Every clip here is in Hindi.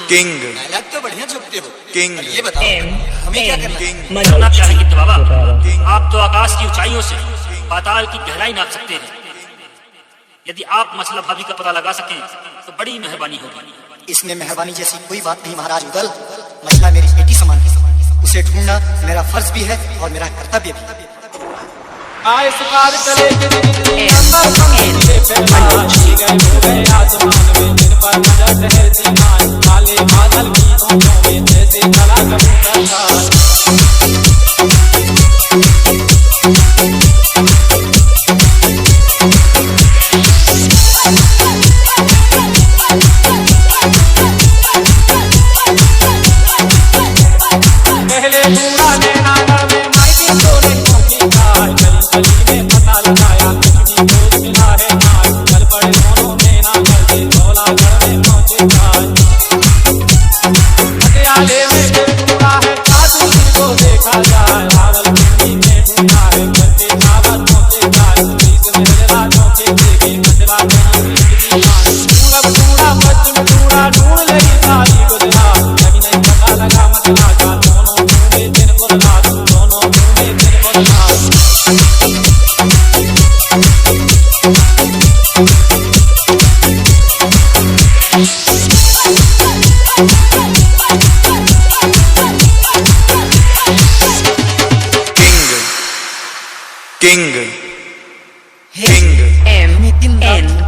किंग डायलॉग तो बढ़िया झुकते हो किंग ये बताओ हमें क्या करना है? करना क्या है गिद्ध बाबा? आप तो आकाश की ऊंचाइयों से पाताल की गहराई नाप सकते हैं। यदि आप मसला भाभी का पता लगा सकें तो बड़ी मेहरबानी होगी। इसमें मेहरबानी जैसी कोई बात नहीं महाराज उदल। मछला मेरी बेटी समान है, उसे ढूंढना मेरा फर्ज भी है और मेरा कर्तव्य भी। आए सुकार चले नंबर गए आसमान में दिन पर नजर ठहरती मान काले बादल की आंखों में जैसे काला कबूतर था। पहले पूरा नैना में मायके तो नहीं पहुंची था, गली में पता लगाया कुछ भी दोस्त मिला है आज कल पड़े दोनों नैना करके धौलागढ़ में पहुंचे था। पटियाले में दिल ढूंढा है काशी को देखा जाए रावलपिंडी में ढूंढा है करके सावन पहुंचे जाए बीच में रातों के देखे कचरा ढूंढा पश्चिम ढूंढा ढूंढ लगी सारी गुजरात कहीं नहीं पता लगा मसला का दोनों ढूंढे दिन और रात दोनों ढूंढे दिन और रात। किंग किंग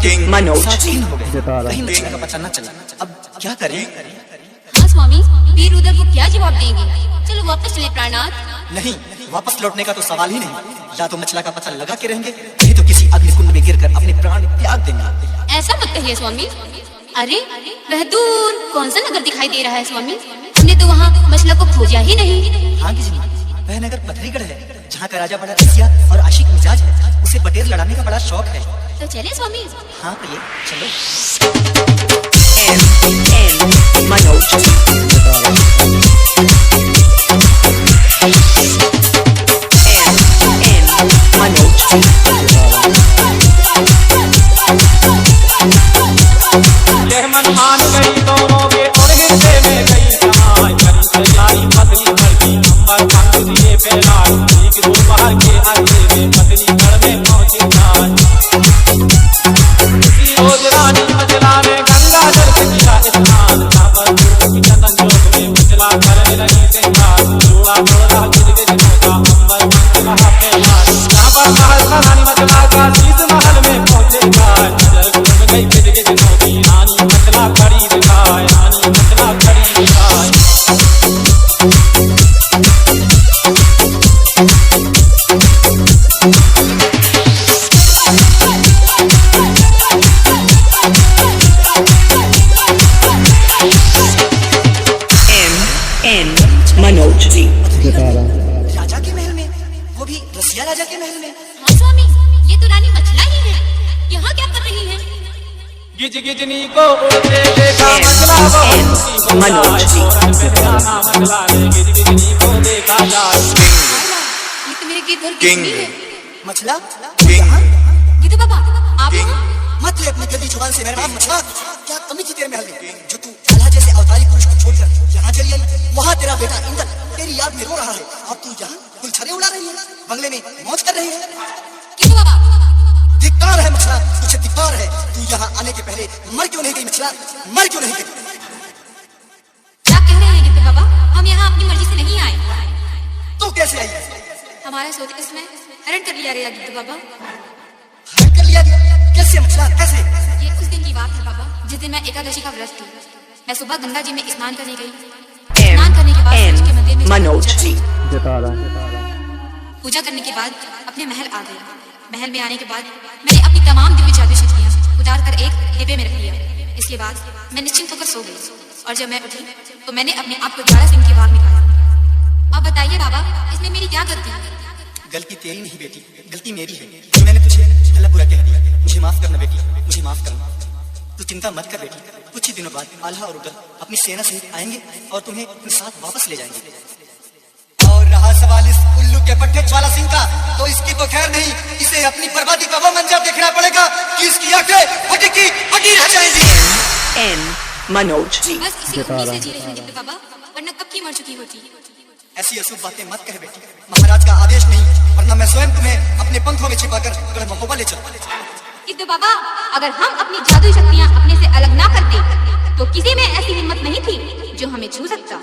किंग मनोज हो गए कहीं मछला का पता न चला। अब क्या करें? हाँ स्वामी, वीर उदल को क्या जवाब देंगे? चलो वापस चले प्राणनाथ। नहीं, वापस लौटने का तो सवाल ही नहीं। या तो मछला का पता लगा के रहेंगे नहीं तो किसी अग्निकुंड में गिरकर अपने प्राण त्याग देंगे। ऐसा मत कहिए स्वामी। अरे वह दूर कौन सा नगर दिखाई दे रहा है स्वामी? हमने तो वहाँ मछला को खोजा ही नहीं। हाँ किसी वह नगर पथरीगढ़ है जहाँ का राजा बड़ा रसिया और आशिक मिजाज है। उसे बटेर लड़ाने का बड़ा शौक है। तो चले स्वामी। हाँ प्रिय चलो। मनोज यह मन मान गई दोनों के और हिस्से में गई कमाई करी तैयारी पतली भरती नंबर पंख दिए फैलाए एक दोपहर के अरसे में पतलीगढ़ में पहुंचे जाए। इसी रोज रानी मछला ने गंगा जल से किया स्नान जहाँ पर की चंदन चौक में मछला करने लगी सिंगार जोड़ा जोड़ा गिर गिर नौका नंबर पंख रहा फैलाए जहाँ पर महल का रानी मछला का शीश महल में पहुंचे जाए। नजर घूम गई गिर गिर नौकी रानी मछला खड़ी दिखाए रानी मछला खड़ी दिखाए। मनोज जी राजा के महल में, वो भी रसिया राजा के महल में। हाँ स्वामी, ये तो रानी मछला ही है। यहाँ क्या कर रही है? गिज गिजनी को उड़ते देखा मछला मनोज जी मछला ने गिज गिजनी को देखा जाए। ये तो मेरे गिद्ध और किंग गिद्धनी है। मछला किंग गिद्ध बाबा आप किंग मत ले अपनी गंदी जुबान से मेरा नाम मछला। क्या कमी थी तेरे महल में जो तू अल्लाह जैसे अवतारी पुरुष को छोड़कर यहाँ चली आई? वहाँ तेरा बेटा इंद्र तेरी याद में रो रहा है। अब तू यहाँ गुलछड़े उड़ा रही है, बंगले में मौज कर रही है। गिद्ध बाबा धिक्कार है मछला, तुझे धिक्कार है। तू यहाँ आने के पहले मर क्यों नहीं गई मछला? मर क्यों नहीं गई? क्या कह रहे हैं गिद्ध बाबा? हम यहाँ अपनी मर्जी से नहीं आए। तू कैसे आई? हमारे सोते समय हरण कर लिया गया गिद्ध बाबा। हरण कर लिया गया? कैसे मछला, कैसे? ये उस दिन की बात है बाबा जिस दिन मैं एकादशी का व्रत थी। मैं सुबह गंगा जी में स्नान करने गई। स्नान करने के बाद सूरज के मंदिर में मनोज जी पूजा करने के बाद अपने महल आ गई। महल में आने के बाद मैंने अपनी तमाम दिव्य जादू शक्तियाँ उतार कर एक डिब्बे में रख लिया। इसके बाद मैं निश्चिंत होकर सो गई और जब मैं उठी तो मैंने अपने आप को ज्वाला सिंह की आग में पाया। अब बताइए बाबा, इसमें मेरी क्या गलती है? गलती तेरी नहीं बेटी, गलती मेरी है जो मैंने तुझे भला बुरा कह दिया। मुझे माफ करना बेटी, मुझे माफ करना। तू चिंता मत कर बेटी, कुछ ही दिनों बाद आल्हा और उदल अपनी सेना सहित आएंगे और तुम्हें अपने साथ वापस ले जाएंगे। और रहा सवाल इस उल्लू के पट्टे ज्वाला सिंह का, तो इसकी तो खैर नहीं। इसे अपनी बर्बादी का वो मंजर देखना पड़ेगा कि इसकी आंखें फटी की फटी रह जाएंगी। Manoj Ji. बस इसी उम्मीद से जी रही हूँ गिद्ध बाबा, वरना कब की मर चुकी होती। ऐसी अशुभ बातें मत कह बेटी, महाराज का आदेश नहीं, वरना मैं स्वयं तुम्हें अपने पंखों में छिपाकर गढ़ महोबा ले चलूं। गिद्ध बाबा, अगर हम अपनी जादुई शक्तियाँ अपने से अलग ना करते तो किसी में ऐसी हिम्मत नहीं थी जो हमें छू सकता।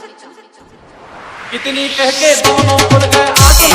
कितनी कह के दोनों उड़ गए आगे